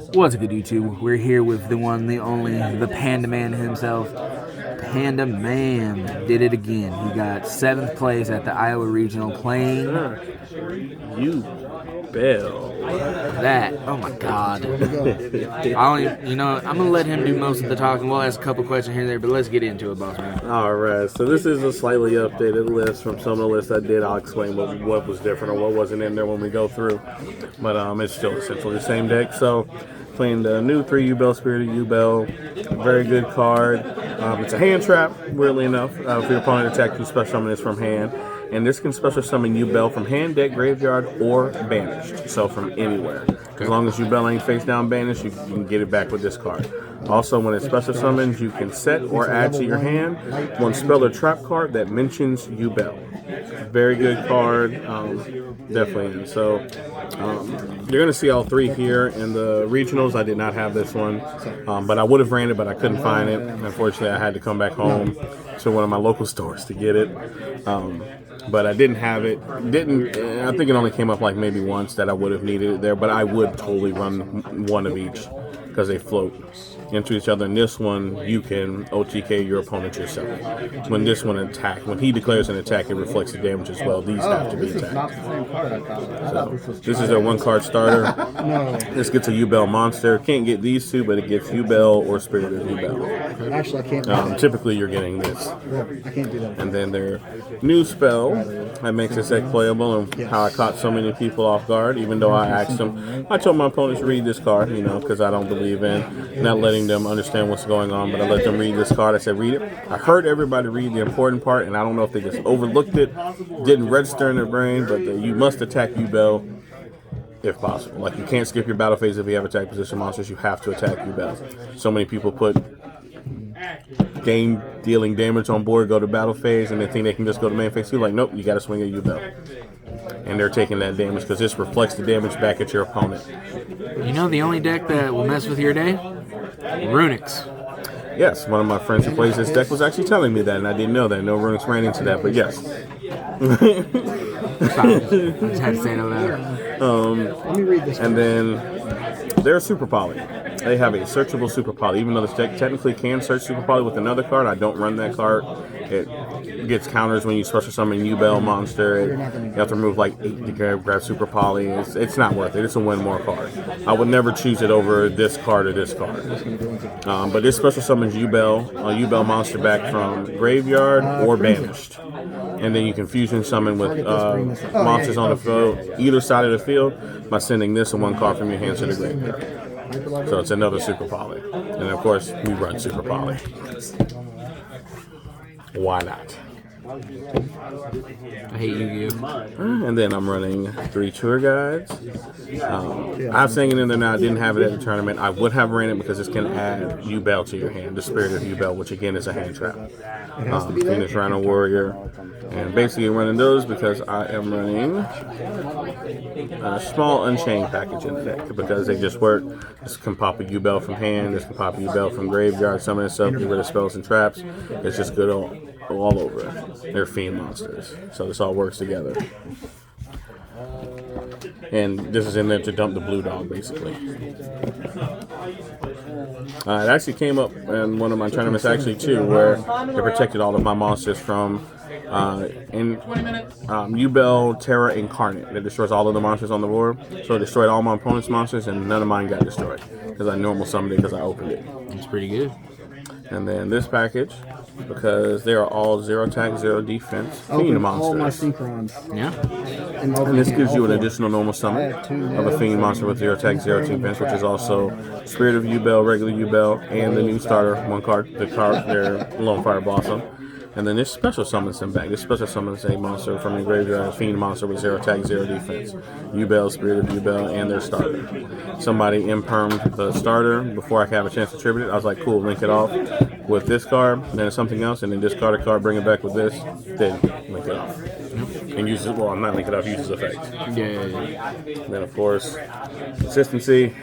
What's good, YouTube? We're here with the one, the only, the Pandaman himself. Pandaman did it again. He got 7th place at the Iowa Regional playing. Yubel. That, oh my God. I'm gonna let him do most of the talking. We'll ask a couple questions here and there, but let's get into it, boss man. Alright, so this is a slightly updated list from some of the lists I did. I'll explain what was different or what wasn't in there when we go through. But it's still essentially the same deck. So playing the new 3 Yubel, Spirit of Yubel. Very good card. It's a hand trap, weirdly enough. If your opponent attacks you, special summon is from hand. And this can special summon Yubel from hand, deck, graveyard, or banished. So from anywhere. As long as Yubel ain't face down banished, you can get it back with this card. Also, when it special summons, you can set or add to your hand one spell or trap card that mentions Yubel. Very good card, definitely. So you're going to see all 3 here in the regionals. I did not have this one, but I would have ran it, but I couldn't find it. Unfortunately, I had to come back home to one of my local stores to get it. But I didn't have it. I think it only came up like maybe once that I would have needed it there, but I would totally run one of each because they float into each other. In this one, you can OTK your opponent yourself. When this one when he declares an attack, it reflects the damage as well. These have to be attacked. So this is a 1-card starter. This gets a Yubel monster. Can't get these 2, but it gets Yubel or Spirit of Yubel. Actually, I can't. Typically, you're getting this. I can't do that. And then their new spell that makes this deck playable, and how I caught so many people off guard, even though I asked them. I told my opponents to read this card, because I don't believe in not letting them understand what's going on, but I let them read this card. I said, read it. I heard everybody read the important part, and I don't know if they just overlooked it, didn't register in their brain, but you must attack Yubel if possible. Like, you can't skip your battle phase if you have attack position monsters. You have to attack Yubel. So many people put game dealing damage on board, go to battle phase, and they think they can just go to main phase 2. Like, nope, you got to swing at Yubel. And they're taking that damage because this reflects the damage back at your opponent. You know the only deck that will mess with your day? Runics. Yes, one of my friends who plays this deck was actually telling me that, and I didn't know that. No Runics ran into that, but yes. I just had to say it out loud. Let me read this. And then they're Super Poly. They have a searchable Super Poly. Even though this deck technically can search Super Poly with another card, I don't run that card. It gets counters when you special summon Yubel monster. You have to remove like 8 to grab Super Poly. It's not worth it. It's a win more card. I would never choose it over this card or this card. But this special summons Yubel monster back from graveyard or banished. And then you can fusion summon with monsters on the field, either side of the field, by sending this and 1 card from your hand to the graveyard. So it's another Super Poly. And of course, we run Super Poly. Why not? I hate Yu-Gi-Oh! And then I'm running 3 tour guides. I'm saying it in there now. I didn't have it at the tournament. I would have ran it because this can add Yubel to your hand, the Spirit of Yubel, which again is a hand trap. Phoenix Rhino Warrior. And basically running those because I am running a small Unchained package in the deck because they just work. This can pop a Yubel from hand, this can pop a Yubel from graveyard, summon itself, get rid of spells and traps. It's just good all over. They're fiend monsters. So this all works together. And this is in there to dump the blue dog, basically. It actually came up in one of my tournaments, actually, too, where it protected all of my monsters from Yubel Terra Incarnate. It destroys all of the monsters on the board. So it destroyed all my opponent's monsters, and none of mine got destroyed because I normal summoned it because I opened it. It's pretty good. And then this package, because they are all 0 attack, 0 defense, fiend all my monsters. synchrons. Yeah. And this gives you an additional normal summon of a fiend monster with 0 attack, 0 defense, which is also Spirit of Yubel, regular Yubel, and the new starter, 1 card, their Lone Fire Blossom. And then this special summons them back. This special summons a monster from the graveyard, a fiend monster with 0 attack, 0 defense. Yubel, Spirit of Yubel, and their starter. Somebody impermed the starter before I could have a chance to tribute it. I was like, cool, link it off with this card, then something else, and then discard a card, bring it back with this, then link it off. And use it, well, not link it off, use its effect. Yeah. And then, of course, consistency.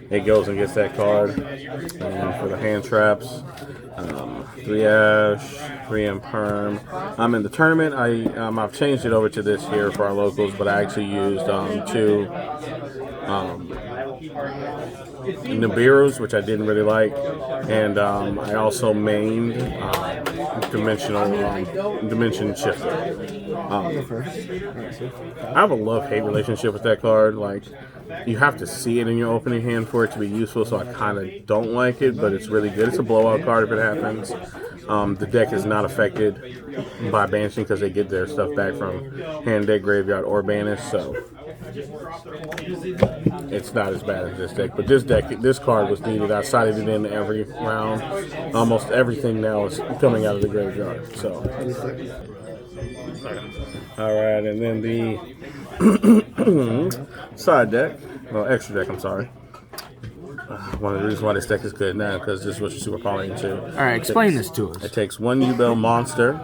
It goes and gets that card. And for the hand traps, 3 Ash, 3 Imperm. I'm in the tournament. I've changed it over to this here for our locals, but I actually used 2 Nibiru's, which I didn't really like, and I also mained Dimension Shifter. I have a love-hate relationship with that card. Like, you have to see it in your opening hand for it to be useful, so I kind of don't like it, but it's really good. It's a blowout card if it happens. The deck is not affected by banishing because they get their stuff back from hand, deck, graveyard, or banish, so it's not as bad as this deck. But this card was needed. I sided it in every round. Almost everything now is coming out of the graveyard. So, all right, and then the side deck, well, extra deck. I'm sorry. One of the reasons why this deck is good now because this is what you're super poly into. All right, explain this to us. It takes one Yubel monster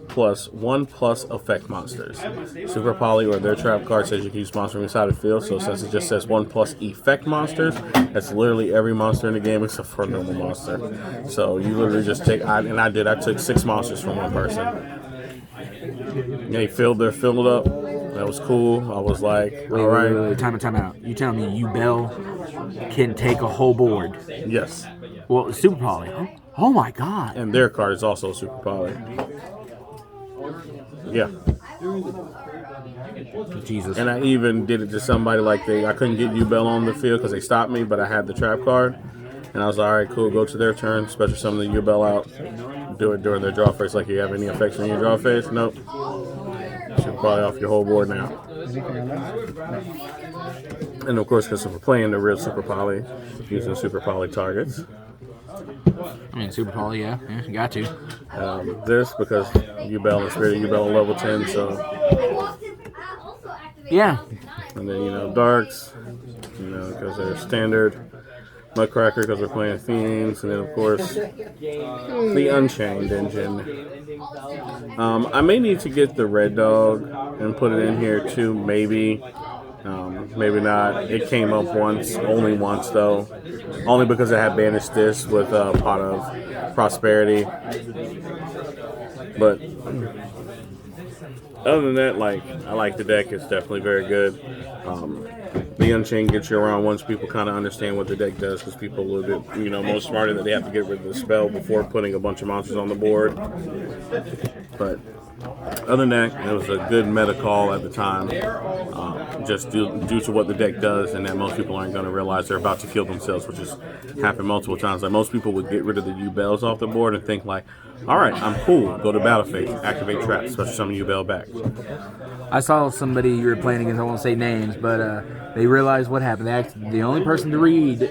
plus 1+ effect monsters. Super Poly or their trap card says you can use monster from inside the field, so since it just says 1+ effect monsters, that's literally every monster in the game except for a normal monster. So you literally just take, I took 6 monsters from one person. They filled up. That was cool. I was like, all right. Wait, time out. You telling me Yubel can take a whole board? Yes. Well, Super Poly. Oh my God. And their card is also Super Poly. Yeah. Jesus. And I even did it to somebody like I couldn't get Yubel on the field because they stopped me, but I had the trap card. And I was like, all right, cool, go to their turn, special summon the Yubel out, do it during their draw phase. Like, you have any effects on your draw phase? Nope. Should probably off your whole board now. And of course, because we're playing the real Super Poly, using Super Poly targets. I mean, Super Poly, yeah, you got to. This, because Yubel and Spirit Yubel are level 10, so. Yeah. And then, Darks, because they're standard. Nutcracker, because we're playing themes. And then, of course, the Unchained engine. I may need to get the Red Dog and put it in here, too, maybe. Maybe not. It came up only once, though. Only because I had banished this with Pot of Prosperity. But other than that, I like the deck. It's definitely very good. The Unchained gets you around once people kind of understand what the deck does, because people are a little bit, more smarter that they have to get rid of the spell before putting a bunch of monsters on the board. But other than that, it was a good meta call at the time, just due to what the deck does, and that most people aren't going to realize they're about to kill themselves, which has happened multiple times. Like, most people would get rid of the Yubels off the board and think like, all right, I'm cool, go to battle phase, activate traps, special summon Yubel back. I saw somebody you were playing against, I won't say names, but they realized what happened. The only person to read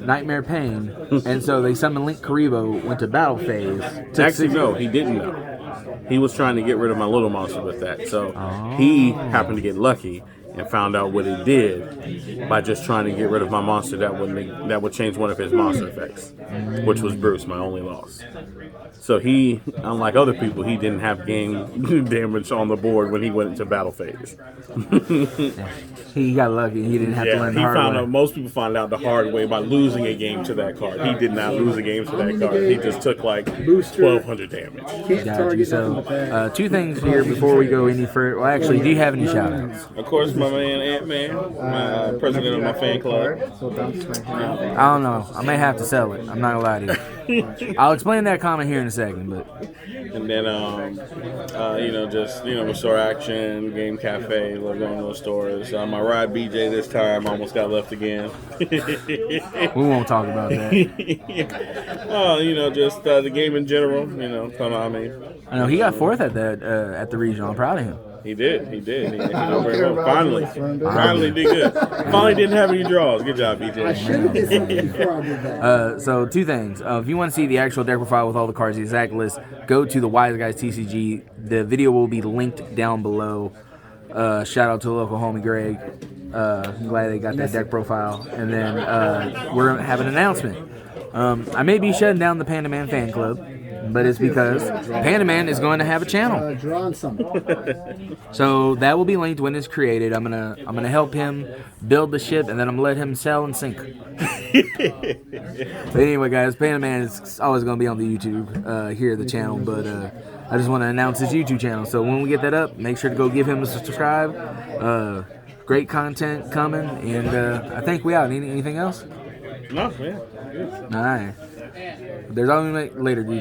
Nightmare Pain, and so they summoned Link Karibo, went to battle phase. Actually, no, he didn't know. He was trying to get rid of my little monster with that, so he happened to get lucky and found out what he did by just trying to get rid of my monster that would change one of his monster effects, which was Bruce, my only loss. So he, unlike other people, he didn't have game damage on the board when he went into battle phase. He got lucky. He didn't have to learn the hard way. Most people find out the hard way by losing a game to that card. He did not lose a game to that card. He just took like 1,200 damage. Got you. So, 2 things here before we go any further. Well, actually, do you have any shout-outs? Of course, my man Ant-Man, president of my fan club. I don't know. I may have to sell it. I'm not going to lie to you. I'll explain that comment here in a second, but... And then, Restore Action, Game Cafe, love going to those stores. My ride BJ this time almost got left again. We won't talk about that. The game in general, I know he got 4th at the regional. I'm proud of him. He did. He very well. Finally did good. Finally didn't have any draws. Good job, BJ. So 2 things. If you want to see the actual deck profile with all the cards, the exact list, go to the Wise Guys TCG. The video will be linked down below. Shout out to the local homie Greg. I'm glad they got that deck profile. And then we're going to have an announcement. I may be shutting down the Pandaman fan club, but it's because Pandaman is going to have a channel. So that will be linked when it's created. I'm gonna help him build the ship, and then I'm gonna let him sell and sink. But anyway, guys, Pandaman is always gonna be on the YouTube here at the channel, but I just want to announce his YouTube channel. So when we get that up, make sure to go give him a subscribe. great content coming, and I think we out. Anything else? No, yeah. All right. There's only later, dude.